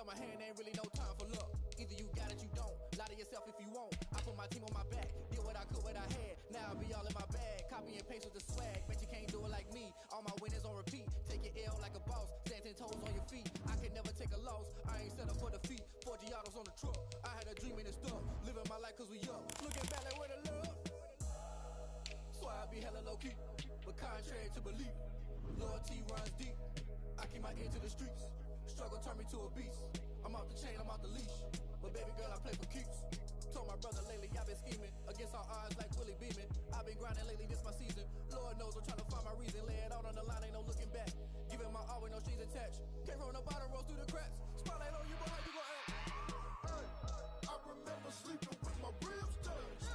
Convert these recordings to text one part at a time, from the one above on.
my hand, ain't really no time for luck. Either you got it, you don't. Lie to yourself if you won't. I put my team on my back, did what I could, what I had. Now I'll be all in my bag. Copy and paste with the swag. Bet you can't do it like me. All my winners on repeat. Take your L like a boss. Stand 10 toes on your feet. I can never take a loss. I ain't set up for defeat. 4 Giottos on the truck. I had a dream and it's stuck. Living my life cause we up. Looking back like where the love. So I be hella low key. But contrary to belief, loyalty runs deep. I keep my ear to the streets. Struggle turned me to a beast. I'm off the chain, I'm off the leash. But baby girl, I play for keeps. Told my brother lately, I've been scheming against all odds like Willie Beeman. I've been grinding lately, this my season. Lord knows I'm trying to find my reason. Lay it out on the line, ain't no looking back. Giving my all with no strings attached. Came from the bottom, rose through the cracks. Spotlight on you, but how you gon' act? Hey, I remember sleeping with my ribs touched.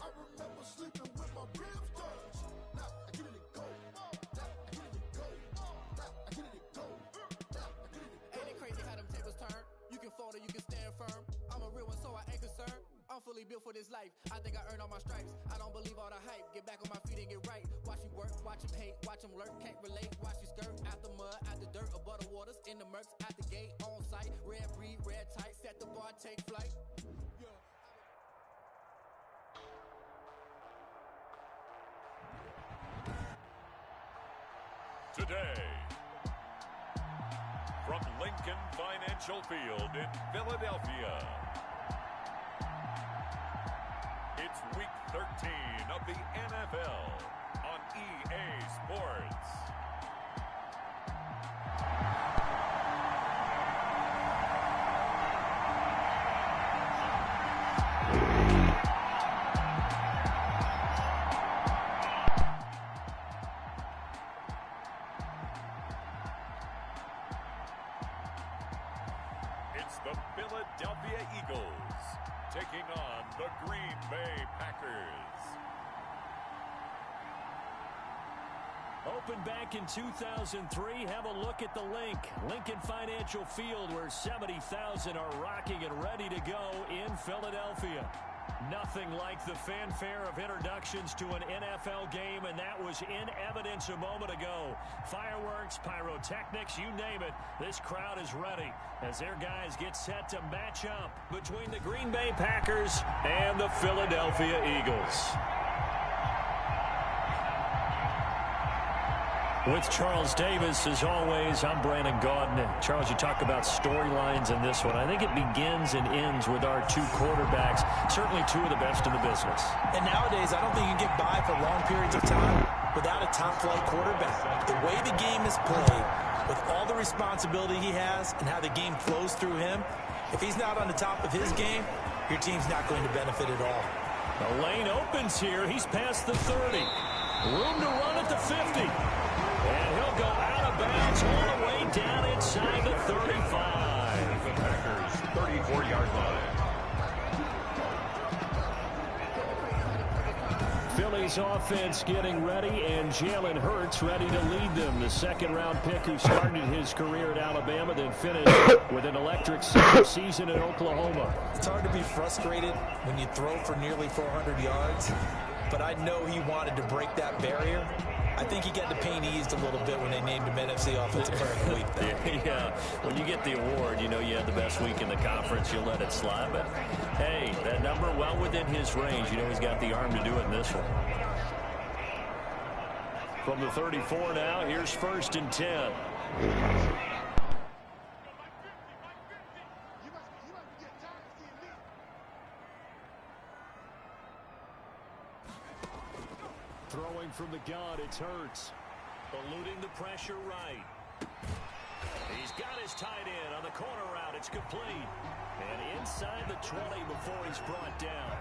I remember sleeping with my ribs touched. Now I get it and go. Now I get it and go. Now I get it and go. Now I get it and go. Ain't it crazy how them tables turn? You can fold or you can stand firm. I'm a real one, so I ain't concerned. I'm fully built for this life. I think I earned all my stripes. I don't believe all the hype. Get back on my feet and get right. Watch you work, watch him hate, watch him lurk. Can't relate, watch you skirt. Out the mud, out the dirt, above the waters, in the murks, out the gate, on site. Red breed, red tight, set the bar, take flight. Yeah. Today, from Lincoln Financial Field in Philadelphia, it's Week 13 of the NFL on EA Sports. It's the Philadelphia Eagles taking on the Green Bay Packers. Opened back in 2003. Have a look at the link. Lincoln Financial Field, where 70,000 are rocking and ready to go in Philadelphia. Nothing like the fanfare of introductions to an NFL game, and that was in evidence a moment ago. Fireworks, pyrotechnics, you name it. This crowd is ready as their guys get set to match up between the Green Bay Packers and the Philadelphia Eagles. With Charles Davis, as always, I'm Brandon Gaudin. Charles, you talk about storylines in this one. I think it begins and ends with our two quarterbacks, certainly two of the best in the business. And nowadays, I don't think you can get by for long periods of time without a top-flight quarterback. The way the game is played, with all the responsibility he has and how the game flows through him, if he's not on the top of his game, your team's not going to benefit at all. The lane opens here. He's past the 30. Room to run at the 50. And he'll go out of bounds all the way down inside the 35. The Packers' 34-yard line. Philly's offense getting ready, and Jalen Hurts ready to lead them. The second-round pick who started his career at Alabama, then finished with an electric season in Oklahoma. It's hard to be frustrated when you throw for nearly 400 yards, but I know he wanted to break that barrier. I think he got the pain eased a little bit when they named him NFC Offensive Player of the Week. Yeah, when you get the award, you know you had the best week in the conference, you'll let it slide. But, hey, that number well within his range. You know he's got the arm to do it in this one. From the 34 now, here's 1st and 10. Throwing from the gun, it's Hurts. Eluding the pressure right. He's got his tight end on the corner route. It's complete. And inside the 20 before he's brought down.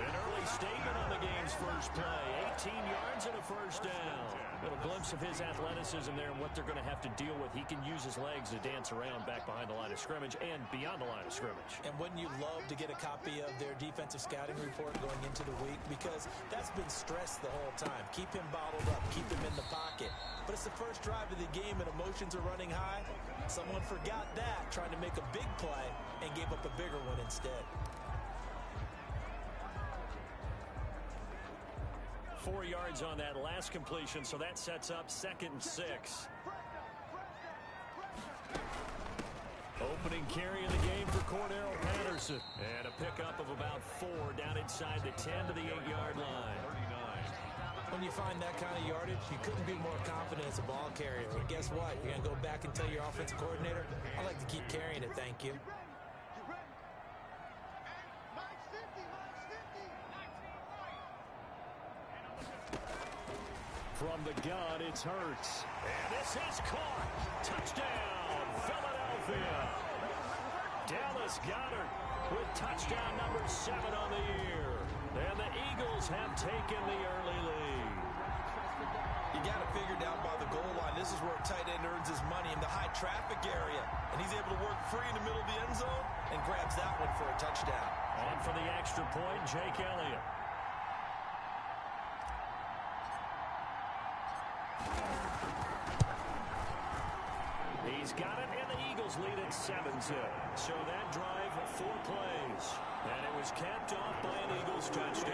An early statement on the game's first play. 18 yards and a first down. A little glimpse of his athleticism there and what they're going to have to deal with. He can use his legs to dance around back behind the line of scrimmage and beyond the line of scrimmage. And wouldn't you love to get a copy of their defensive scouting report going into the week? Because that's been stressed the whole time. Keep him bottled up. Keep him in the pocket. But it's the first drive of the game and emotions are running high. Someone forgot that, trying to make a big play and gave up a bigger one instead. 4 yards on that last completion, so that sets up 2nd and 6. opening carry of the game for Cordero Patterson. And a pickup of about 4 down inside the 10 to the 8-yard line. When you find that kind of yardage, you couldn't be more confident as a ball carrier. And guess what? You're going to go back and tell your offensive coordinator, I'd like to keep carrying it, thank you. From the gun, it's Hurts. And this is caught. Touchdown, Philadelphia. Dallas Goedert with touchdown number 7 on the year. And the Eagles have taken the early lead. You got it figured out by the goal line. This is where a tight end earns his money in the high traffic area. And he's able to work free in the middle of the end zone and grabs that one for a touchdown. On for the extra point, Jake Elliott. He's got it, and the Eagles lead at 7-0. So that drive, 4 plays. And it was capped off by an Eagles touchdown.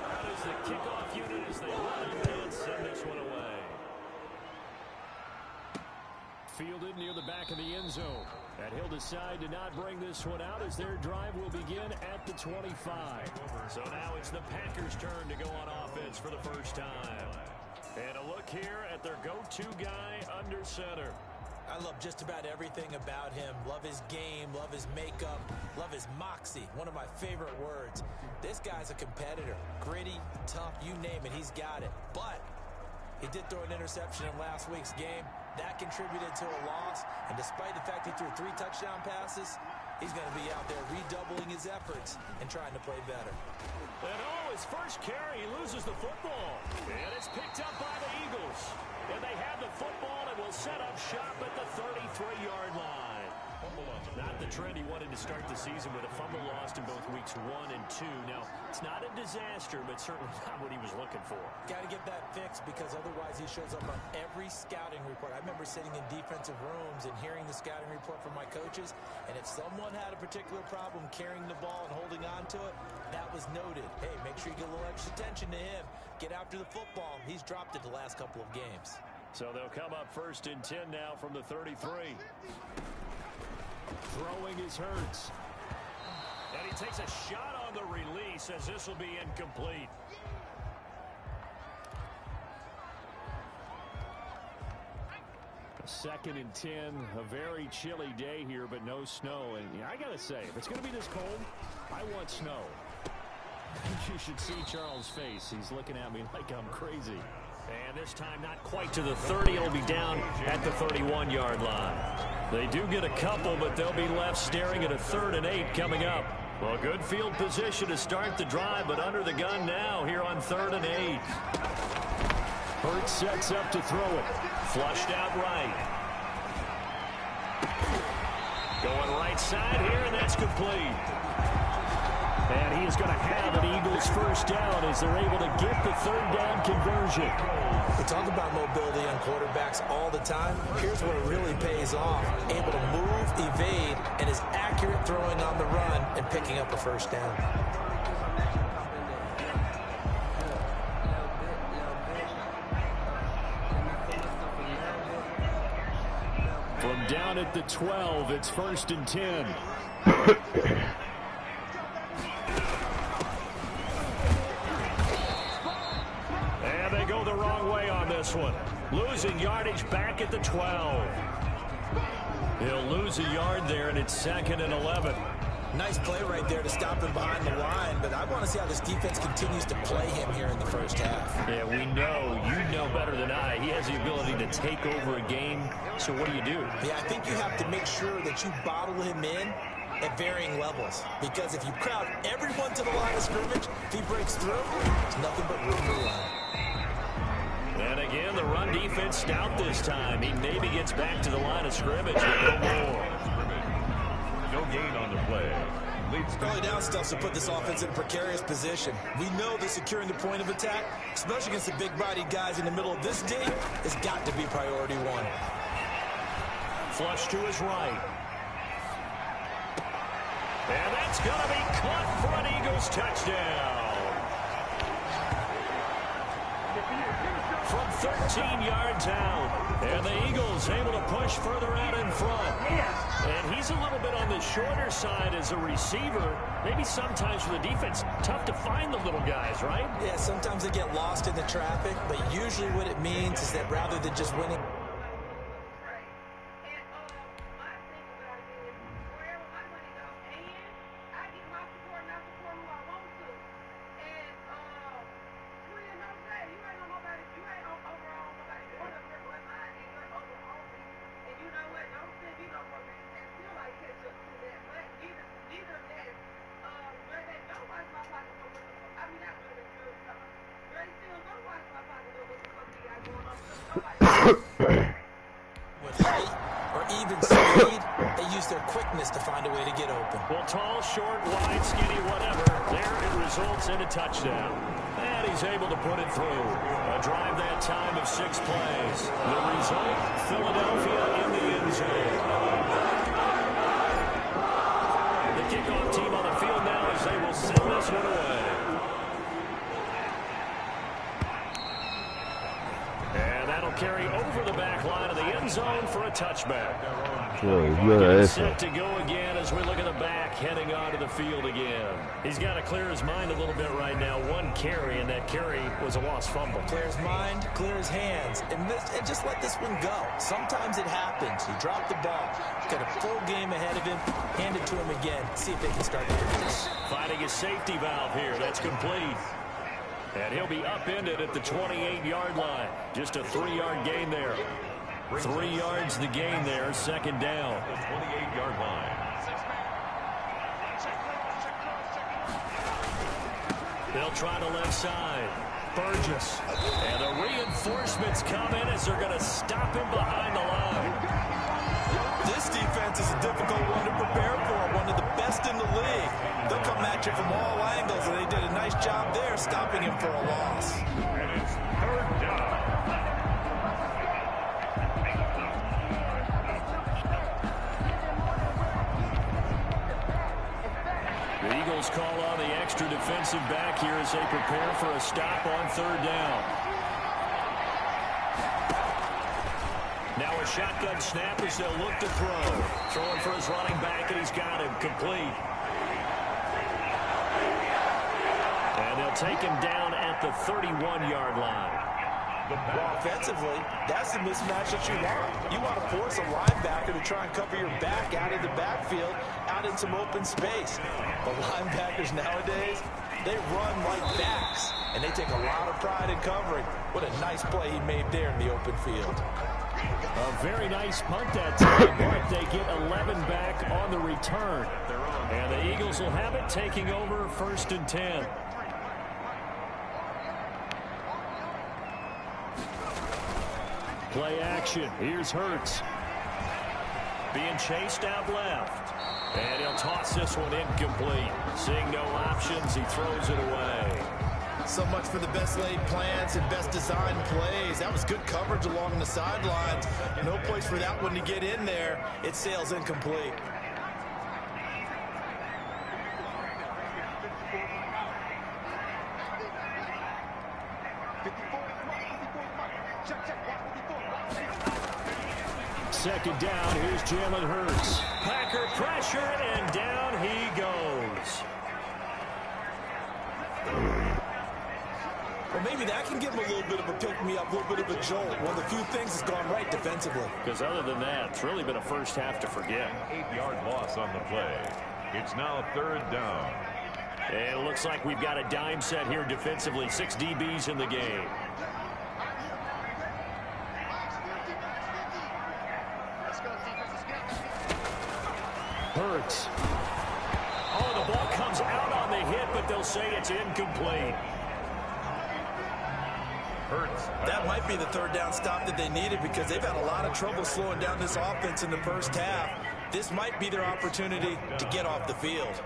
That is the kickoff unit as they run up and send this one away. Fielded near the back of the end zone. And he'll decide to not bring this one out as their drive will begin at the 25. So now it's the Packers' turn to go on offense for the first time. And a look here at their go-to guy under center. I love just about everything about him. Love his game, love his makeup, love his moxie. One of my favorite words. This guy's a competitor. Gritty, tough, you name it, he's got it. But he did throw an interception in last week's game. That contributed to a loss. And despite the fact he threw 3 touchdown passes, he's going to be out there redoubling his efforts and trying to play better. And his first carry, he loses the football. And it's picked up by the Eagles. And they have the football and will set up shop at the 33-yard line. Not the trend he wanted to start the season with a fumble lost in both weeks 1 and 2. Now, it's not a disaster, but certainly not what he was looking for. Got to get that fixed because otherwise he shows up on every scouting report. I remember sitting in defensive rooms and hearing the scouting report from my coaches, and if someone had a particular problem carrying the ball and holding on to it, that was noted. Hey, make sure you get a little extra attention to him. Get after the football. He's dropped it the last couple of games. So they'll come up 1st and 10 now from the 33. Throwing is Hurts. And he takes a shot on the release as this will be incomplete. A 2nd and 10. A very chilly day here, but no snow. And I got to say, if it's going to be this cold, I want snow. You should see Charles' face. He's looking at me like I'm crazy. And this time not quite to the 30. It'll be down at the 31-yard line. They do get a couple, but they'll be left staring at a 3rd and 8 coming up. Well, good field position to start the drive, but under the gun now here on 3rd and 8. Hurts sets up to throw it. Flushed out right. Going right side here, and that's complete. And he is going to have an Eagles first down as they're able to get the 3rd down conversion. We talk about mobility on quarterbacks all the time. Here's where it really pays off. Able to move, evade, and is accurate throwing on the run and picking up a first down. From down at the 12, it's 1st and 10. This one. Losing yardage back at the 12. He'll lose a yard there, and it's 2nd and 11. Nice play right there to stop him behind the line, but I want to see how this defense continues to play him here in the first half. Yeah, we know. You know better than I. He has the ability to take over a game, so what do? Yeah, I think you have to make sure that you bottle him in at varying levels, because if you crowd everyone to the line of scrimmage, if he breaks through, there's nothing but room to run. And again, the run defense stout this time. He maybe gets back to the line of scrimmage, but no more. No gain on the play. Early down stuff to put this offense in a precarious position. We know that securing the point of attack, especially against the big-bodied guys in the middle of this D, has got to be priority 1. Flush to his right. And that's going to be caught for an Eagles touchdown. From 13 yards out. And the Eagles able to push further out in front. And he's a little bit on the shorter side as a receiver. Maybe sometimes for the defense, tough to find the little guys, right? Yeah, sometimes they get lost in the traffic, but usually what it means is that rather than just winning, with height or even speed, they use their quickness to find a way to get open. Well, tall, short, wide, skinny, whatever. There it results in a touchdown. And he's able to put it through. A drive that time of 6 plays. The result, Philadelphia in the end zone. The kickoff team on the field now as they will send this one away. And that'll carry over the back line of the end zone for a touchback. He's set to go again as we look at the back heading onto the field again. He's got to clear his mind a little bit right now. 1 carry, and that carry was a lost fumble. Clear his mind, clear his hands, and just let this one go. Sometimes it happens. He dropped the ball. He's got a full game ahead of him. Hand it to him again. See if they can start to produce. Finding a safety valve here. That's complete. And he'll be upended at the 28-yard line. Just a 3-yard gain there. 3 yards the gain there, second down. The 28-yard line. They'll try the left side. Burgess. And the reinforcements come in as they're going to stop him behind the line. This defense is a difficult one to prepare for, one of the best in the league. They'll come at you from all angles, and they did a nice job there stopping him for a loss. And it's third down. The Eagles call on the extra defensive back here as they prepare for a stop on third down. Now a shotgun snap as they'll look to throw. Throwing for his running back, and he's got him complete. And they'll take him down at the 31-yard line. Well, offensively, that's the mismatch that you want. You want to force a linebacker to try and cover your back out of the backfield, out in some open space. But linebackers nowadays, they run like backs, and they take a lot of pride in covering. What a nice play he made there in the open field. A very nice punt that time, but they get 11 back on the return. And the Eagles will have it, taking over 1st and 10. Play action. Here's Hurts. Being chased out left. And he'll toss this one incomplete. Seeing no options, he throws it away. So much for the best laid plans and best designed plays. That was good coverage along the sidelines. No place for that one to get in there. It sails incomplete. Second down, here's Jalen Hurts. Packer pressure, and down he goes. Well, maybe that can give him a little bit of a pick-me-up, a little bit of a jolt. One of the few things that's gone right defensively. Because other than that, it's really been a first half to forget. 8-yard loss on the play. It's now third down. And it looks like we've got a dime set here defensively. 6 DBs in the game. Hurts. Oh, the ball comes out on the hit, but they'll say it's incomplete. Hurts. That might be the third down stop that they needed because they've had a lot of trouble slowing down this offense in the first half. This might be their opportunity to get off the field.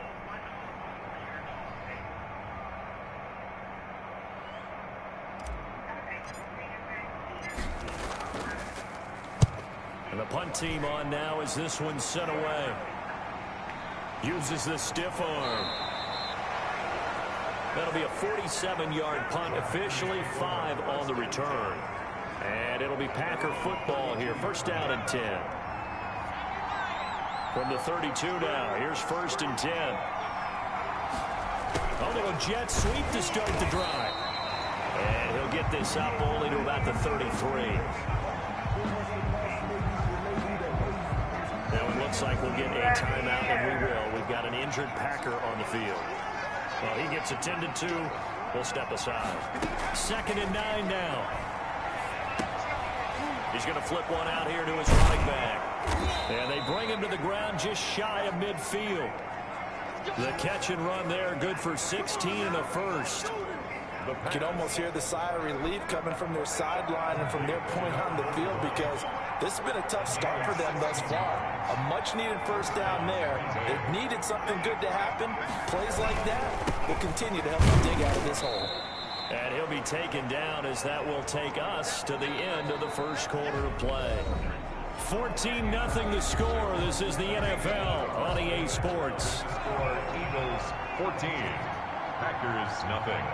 And the punt team on now as this one's sent away. Uses the stiff arm. That'll be a 47-yard punt, officially 5 on the return. And it'll be Packer football here. First down and 10. From the 32 now. Here's 1st and 10. A little jet sweep to start the drive. And he'll get this up only to about the 33. Now it looks like we'll get a timeout, and we will. We've got an injured Packer on the field. Well, he gets attended to. We'll step aside. 2nd and 9 now. He's going to flip one out here to his running back. And they bring him to the ground just shy of midfield. The catch and run there, good for 16 and a first. You can almost hear the sigh of relief coming from their sideline and from their point on the field, because this has been a tough start for them thus far. A much-needed first down there. They've needed something good to happen. Plays like that will continue to help them dig out of this hole. And he'll be taken down as that will take us to the end of the first quarter of play. 14-0 the score. This is the NFL on EA Sports. Score Eagles 14, Packers nothing.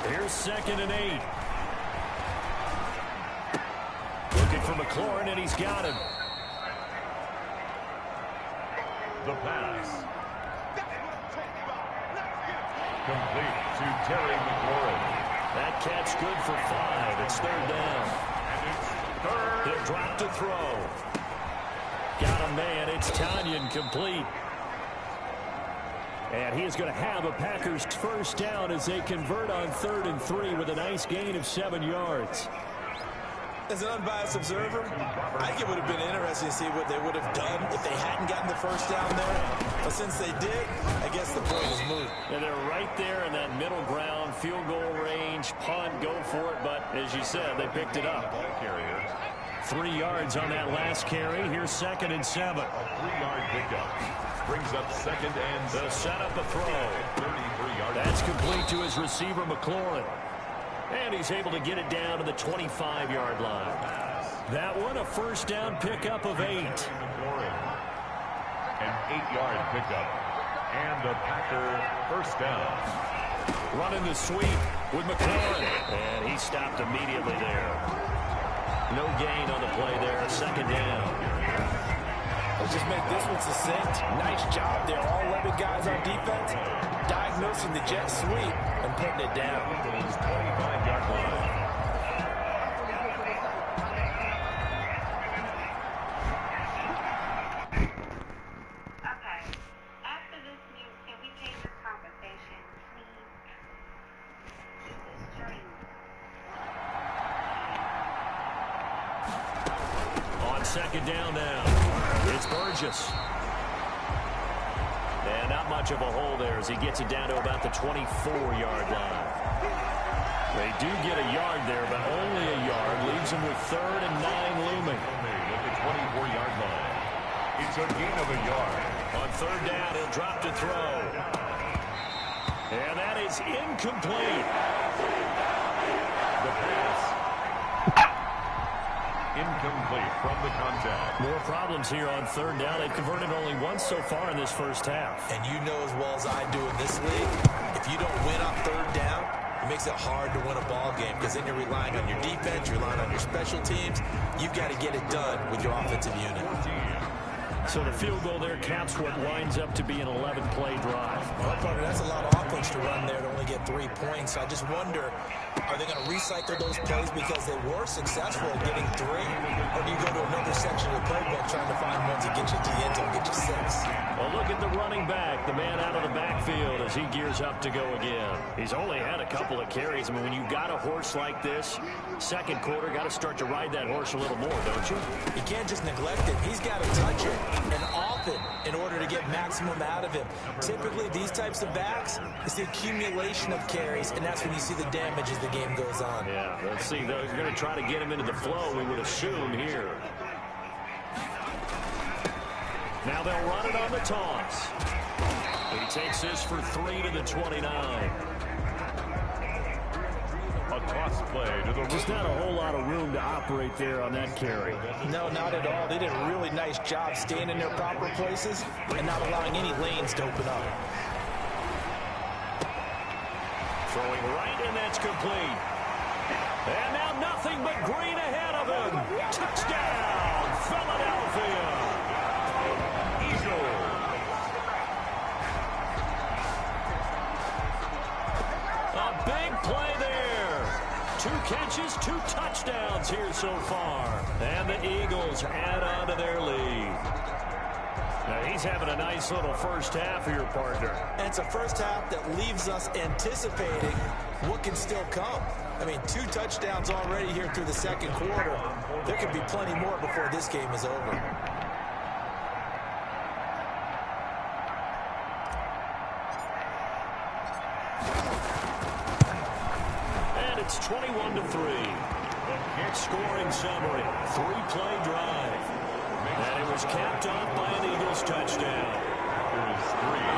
Here's 2nd and 8. Looking for McLaurin, and he's got him. The pass. Complete to Terry McLaurin. That catch good for 5. It's 3rd down. And it's 3rd. He'll drop to throw. Got a man. It's Tanyan complete. And he is going to have a Packers first down as they convert on 3rd and 3 with a nice gain of 7 yards. As an unbiased observer, I think it would have been interesting to see what they would have done if they hadn't gotten the first down there. But since they did, I guess the point is moot. And they're right there in that middle ground, field goal range, punt, go for it. But as you said, they picked it up. 3 yards on that last carry. Here's 2nd and 7. A 3-yard pickup. Brings up 2nd and 7. They'll set up a throw. 33-yard. That's complete to his receiver, McLaurin. And he's able to get it down to the 25-yard line. That one, a first down pickup of 8. An 8-yard pickup. And a Packer first down. Running the sweep with McLaurin. And he stopped immediately there. No gain on the play there. 2nd down. Let's just make this one succinct. Nice job there. All 11 guys on defense diagnosing the jet sweep and putting it down. 25-yard line. Okay. After this news, can we take this conversation, please? Keep this stream. On 2nd down now. It's Burgess. And not much of a hole there as he gets it down to about the 24-yard line. They do get a yard there, but only a yard. Leaves him with 3rd and 9 looming. At the 24-yard line. It's a gain of a yard. On 3rd down, he'll drop to throw. And that is incomplete. The pass. Incomplete from the contact. More problems here on 3rd down. They've converted only once so far in this first half. And you know as well as I do in this league, if you don't win on 3rd down, it makes it hard to win a ball game, because then you're relying on your defense, you're relying on your special teams. You've got to get it done with your offensive unit. So the field goal there caps what winds up to be an 11-play drive. Well, partner, that's a lot of offense to run there to only get 3 points. I just wonder, are they going to recycle those plays because they were successful at getting 3? Or do you go to another section of the playbook trying to find ones that get you to the end zone, get you 6? Well, look at the running back, the man out of the backfield as he gears up to go again. He's only had a couple of carries. I mean, when you've got a horse like this, 2nd quarter, got to start to ride that horse a little more, don't you? You can't just neglect it. He's got to touch it, and often, in order to get maximum out of him. Typically, these types of backs, it's the accumulation of carries, and that's when you see the damage as the game goes on. Yeah, let's see. They're going to try to get him into the flow, we would assume, here. Now they'll run it on the toss. He takes this for 3 to the 29. A toss play to the Just not a whole lot of room to operate there on that carry. No, not at all. They did a really nice job staying in their proper places and not allowing any lanes to open up. Throwing right, and that's complete. And now nothing but green ahead of him. Touchdown, Philadelphia. Eagles. A big play there. 2 catches, 2 touchdowns here so far. And the Eagles add on to their lead. Now he's having a nice little first half of your partner. And it's a first half that leaves us anticipating what can still come. I mean, 2 touchdowns already here through the second quarter. There could be plenty more before this game is over. And it's 21-3. Scoring summary, 3-play drive. And it was capped off by an Eagles touchdown. Here's 3.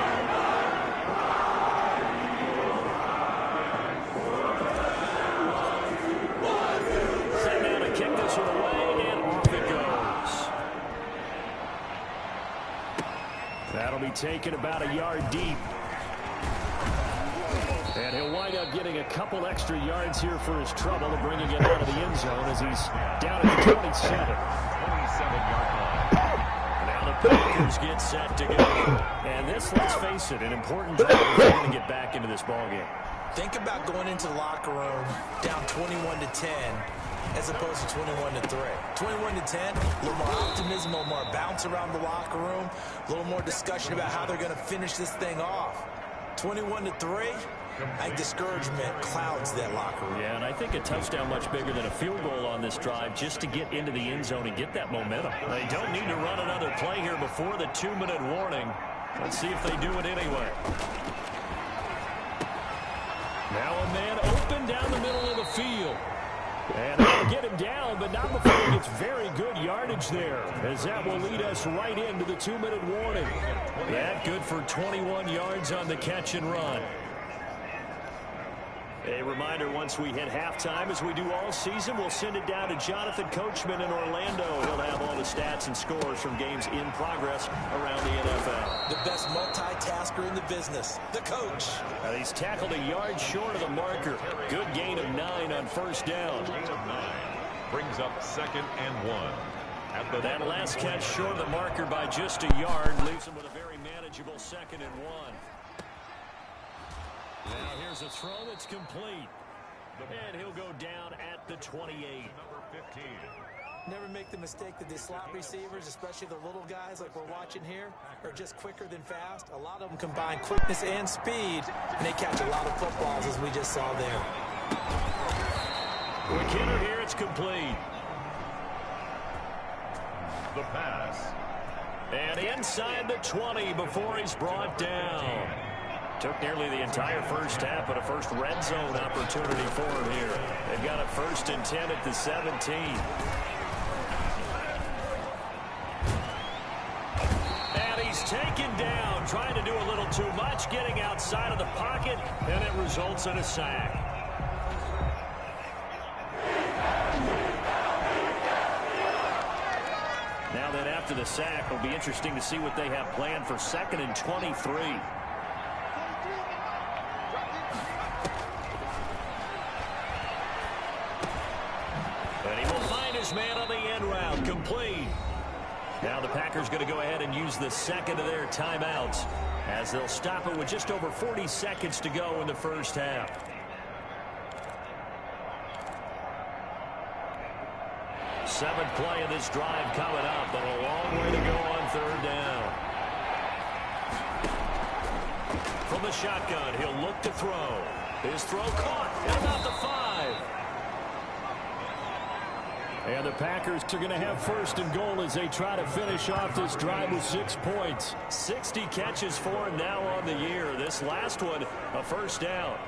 Set now to kick this one away, and off it goes. That'll be taken about a yard deep. And he'll wind up getting a couple extra yards here for his trouble and bringing it out of the end zone as he's down at the 27. 27-yard line. Now the Packers get set to go. And this, let's face it, an important drive if they're going to get back into this ballgame. Think about going into the locker room down 21-10 as opposed to 21-3. 21-10, a little more optimism, a little more bounce around the locker room, a little more discussion about how they're going to finish this thing off. 21-3, I think discouragement clouds that locker room. Yeah, and I think a touchdown much bigger than a field goal on this drive just to get into the end zone and get that momentum. They don't need to run another play here before the 2-minute warning. Let's see if they do it anyway. Now a man open down the middle of the field. And they'll get him down, but not before he gets very good yardage there, as that will lead us right into the 2-minute warning. That good for 21 yards on the catch and run. A reminder, once we hit halftime, as we do all season, we'll send it down to Jonathan Coachman in Orlando. He'll have all the stats and scores from games in progress around the NFL. The best multitasker in the business, the coach. Now he's tackled a yard short of the marker. Good gain of 9 on first down. Gain of 9 brings up 2nd and 1. That last catch short of the marker by just a yard leaves him with a very manageable 2nd and 1. Now here's a throw that's complete. And he'll go down at the 28. Number 15. Never make the mistake that the slot receivers, especially the little guys like we're watching here, are just quicker than fast. A lot of them combine quickness and speed, and they catch a lot of footballs, as we just saw there. Quick hitter here, it's complete. The pass. And inside the 20 before he's brought down. Took nearly the entire first half, but a first red zone opportunity for him here. They've got a 1st and 10 at the 17. And he's taken down, trying to do a little too much, getting outside of the pocket, and it results in a sack. Now then, after the sack, it'll be interesting to see what they have planned for 2nd and 23. Man on the end route, complete. Now the Packers going to go ahead and use the 2nd of their timeouts as they'll stop it with just over 40 seconds to go in the first half. Seventh play of this drive coming up, but a long way to go on 3rd down. From the shotgun, he'll look to throw. His throw caught at about the 5. And the Packers are going to have 1st and goal as they try to finish off this drive with 6 points. 60 catches for him now on the year. This last one, a 1st down.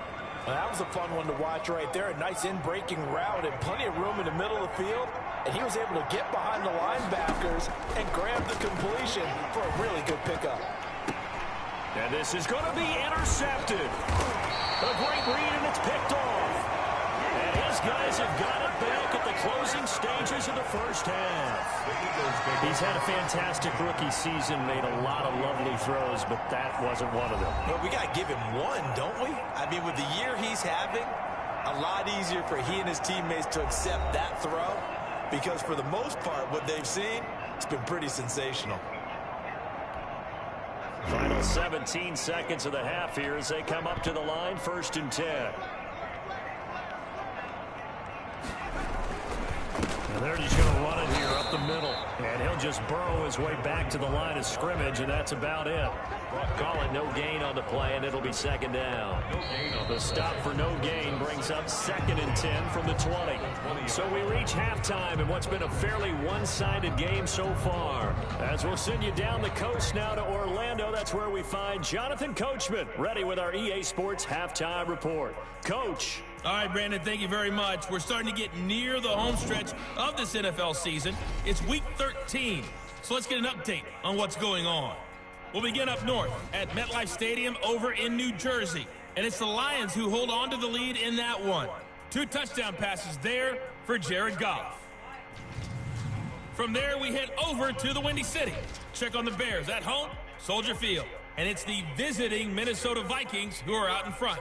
Well, that was a fun one to watch right there. A nice in-breaking route and plenty of room in the middle of the field. And he was able to get behind the linebackers and grab the completion for a really good pickup. And this is going to be intercepted. A great read, and it's picked off. And his guys have got it back at the closing stages of the first half. He's had a fantastic rookie season, made a lot of lovely throws, but that wasn't one of them. But we got to give him one, don't we? I mean, with the year he's having, a lot easier for he and his teammates to accept that throw because for the most part, what they've seen, it's been pretty sensational. Final 17 seconds of the half here as they come up to the line, 1st and 10. And they're just going to run it here up the middle. And he'll just burrow his way back to the line of scrimmage, and that's about it. Call it no gain on the play, and it'll be 2nd down. The stop for no gain brings up 2nd and 10 from the 20. So we reach halftime in what's been a fairly one-sided game so far. As we'll send you down the coast now to Orlando, that's where we find Jonathan Coachman, ready with our EA Sports Halftime Report. Coach. All right, Brandon, thank you very much. We're starting to get near the home stretch of this NFL season. It's Week 13, so let's get an update on what's going on. We'll begin up north at MetLife Stadium over in New Jersey. And it's the Lions who hold on to the lead in that one. 2 touchdown passes there for Jared Goff. From there, we head over to the Windy City. Check on the Bears at home, Soldier Field. And it's the visiting Minnesota Vikings who are out in front.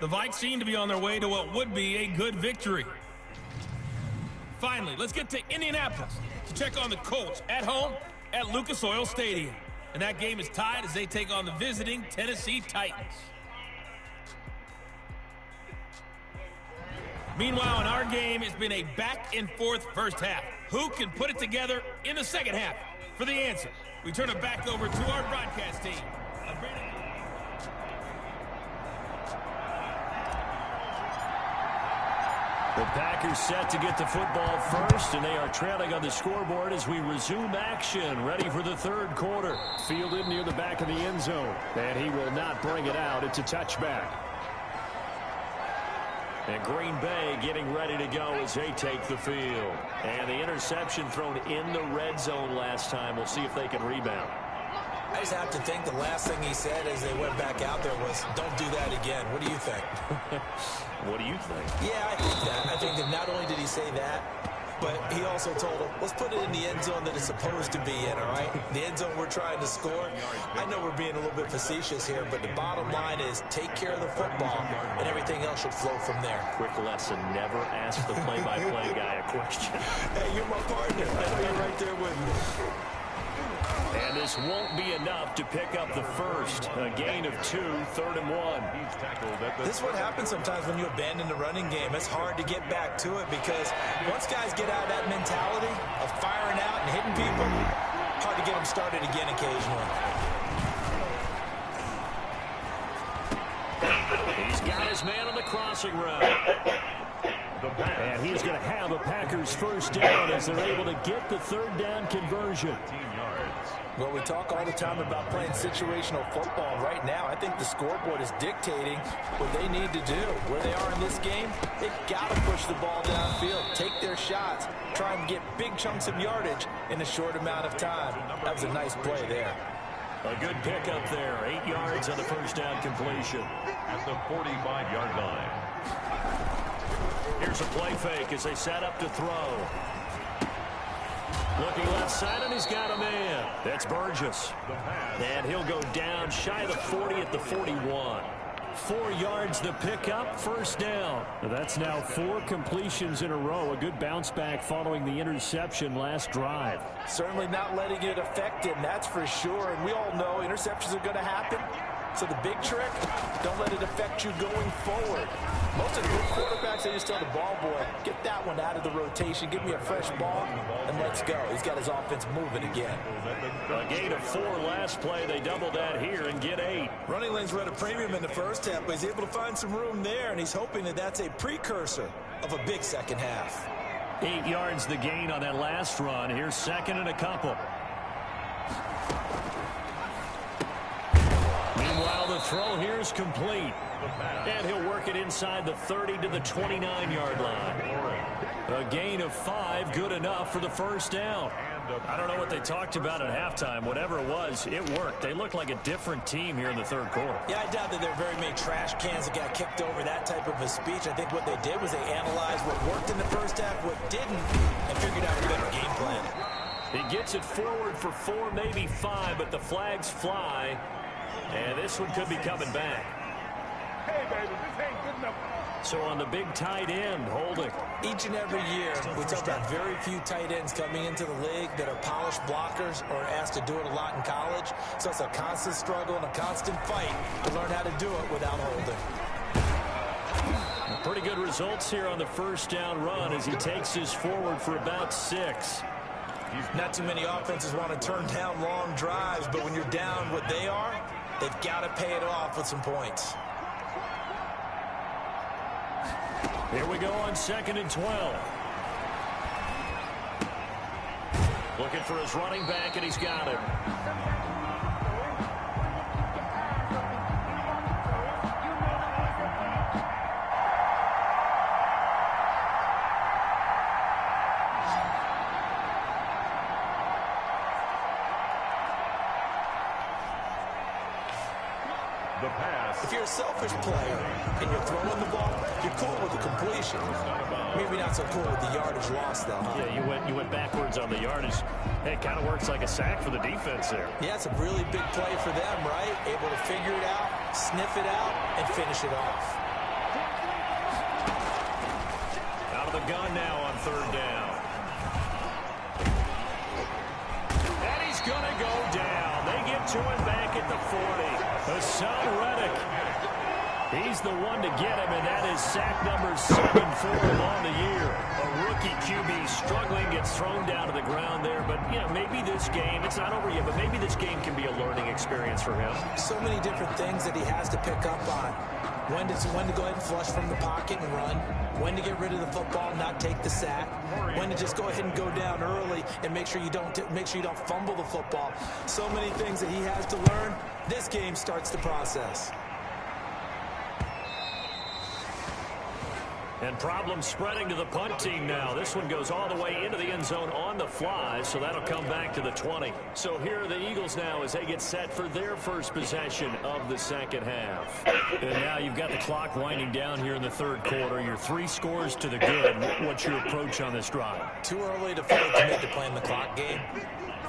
The Vikes seem to be on their way to what would be a good victory. Finally, let's get to Indianapolis to check on the Colts at home at Lucas Oil Stadium. And that game is tied as they take on the visiting Tennessee Titans. Meanwhile, in our game, it's been a back-and-forth first half. Who can put it together in the second half? For the answer, we turn it back over to our broadcast team. The Packers set to get the football first, and they are trailing on the scoreboard as we resume action, ready for the 3rd quarter. Fielded near the back of the end zone, and he will not bring it out. It's a touchback. And Green Bay getting ready to go as they take the field. And the interception thrown in the red zone last time. We'll see if they can rebound. I just have to think the last thing he said as they went back out there was, don't do that again. What do you think? What do you think? Yeah, I think that. I think that not only did he say that, but he also told them, let's put it in the end zone that it's supposed to be in, all right? The end zone we're trying to score. I know we're being a little bit facetious here, but the bottom line is take care of the football, and everything else should flow from there. Quick lesson, never ask the play-by-play guy a question. Hey, you're my partner. I know you're right there with me. And this won't be enough to pick up the first. A gain of 2, 3rd and 1. This is what happens sometimes when you abandon the running game. It's hard to get back to it because once guys get out of that mentality of firing out and hitting people, hard to get them started again occasionally. He's got his man on the crossing route. And he's going to have a Packers first down as they're able to get the 3rd down conversion. Well, we talk all the time about playing situational football. Right now, I think the scoreboard is dictating what they need to do. Where they are in this game, they've got to push the ball downfield, take their shots, try and get big chunks of yardage in a short amount of time. That was a nice play there. A good pickup there. 8 yards on the first down completion. At the 45-yard line. Here's a play fake as they set up to throw. Looking left side, and he's got a man. That's Burgess. And he'll go down shy of the 40 at the 41. 4 yards the pickup, first down. That's now 4 completions in a row. A good bounce back following the interception last drive. Certainly not letting it affect him, that's for sure. And we all know interceptions are going to happen. So the big trick, don't let it affect you going forward. Most of the good quarterbacks, they just tell the ball boy, get that one out of the rotation, give me a fresh ball, and let's go. He's got his offense moving again. A gain of 4 last play. They double that here and get 8. Running lanes were at a premium in the first half, but he's able to find some room there, and he's hoping that that's a precursor of a big second half. 8 yards the gain on that last run. Here's 2nd and a couple. Meanwhile, the throw here is complete. And he'll work it inside the 30 to the 29-yard line. A gain of 5, good enough for the first down. I don't know what they talked about at halftime. Whatever it was, it worked. They look like a different team here in the 3rd quarter. Yeah, I doubt that there are very many trash cans that got kicked over, that type of a speech. I think what they did was they analyzed what worked in the first half, what didn't, and figured out a better game plan. He gets it forward for 4, maybe 5, but the flags fly. And this one could be coming back. Hey, baby, this ain't good enough. So on the big tight end, holding. Each and every year, we talk about very few tight ends coming into the league that are polished blockers or asked to do it a lot in college. So it's a constant struggle and a constant fight to learn how to do it without holding. Pretty good results here on the first down run as he takes this forward for about 6. Not too many offenses want to turn down long drives, but when you're down what they are, they've got to pay it off with some points. Here we go on 2nd and 12. Looking for his running back, and he's got him. The pass. If you're a selfish player and you're throwing the ball, you're cool with the completion. Maybe not so cool with the yardage loss, though. Yeah, you went backwards on the yardage. Hey, it kind of works like a sack for the defense there. Yeah, it's a really big play for them, right? Able to figure it out, sniff it out, and finish it off. Out of the gun now on 3rd down. And he's going to go down. They get to him back at the 40. Hassan Reddick. He's the one to get him, and that is sack number 7 for him on the year. A rookie QB struggling, gets thrown down to the ground there. But, you know, maybe this game, it's not over yet, but maybe this game can be a learning experience for him. So many different things that he has to pick up on. When to go ahead and flush from the pocket and run. When to get rid of the football and not take the sack. When to just go ahead and go down early and make sure you don't fumble the football. So many things that he has to learn. This game starts the process. And problems spreading to the punt team now. This one goes all the way into the end zone on the fly, so that'll come back to the 20. So here are the Eagles now as they get set for their first possession of the second half. And now you've got the clock winding down here in the 3rd quarter. You're 3 scores to the good. What's your approach on this drive? Too early to fully commit to playing the clock game.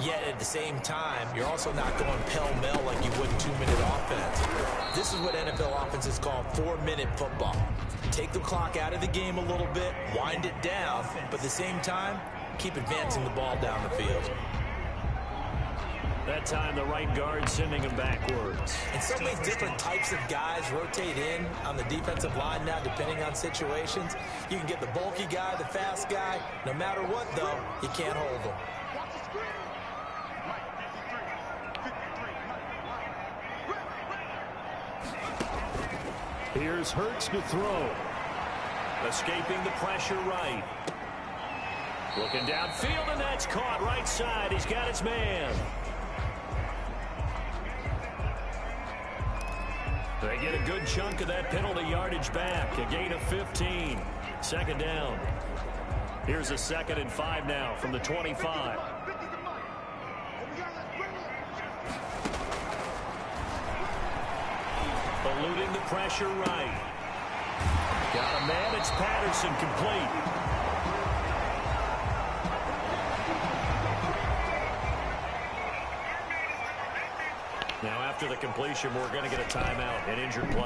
Yet at the same time, you're also not going pell-mell like you would in 2-minute offense. This is what NFL offenses call 4-minute football. Take the clock out of the game a little bit, wind it down, but at the same time, keep advancing the ball down the field. That time, the right guard sending him backwards. And so many different types of guys rotate in on the defensive line now, depending on situations. You can get the bulky guy, the fast guy. No matter what, though, you can't hold them. Here's Hurts to throw. Escaping the pressure right. Looking downfield, and that's caught right side. He's got his man. They get a good chunk of that penalty yardage back. A gain of 15. 2nd down. Here's a 2nd and 5 now from the 25. Eluding the pressure right. Got a man. It's Patterson complete. Now after the completion, we're going to get a timeout. An injured player.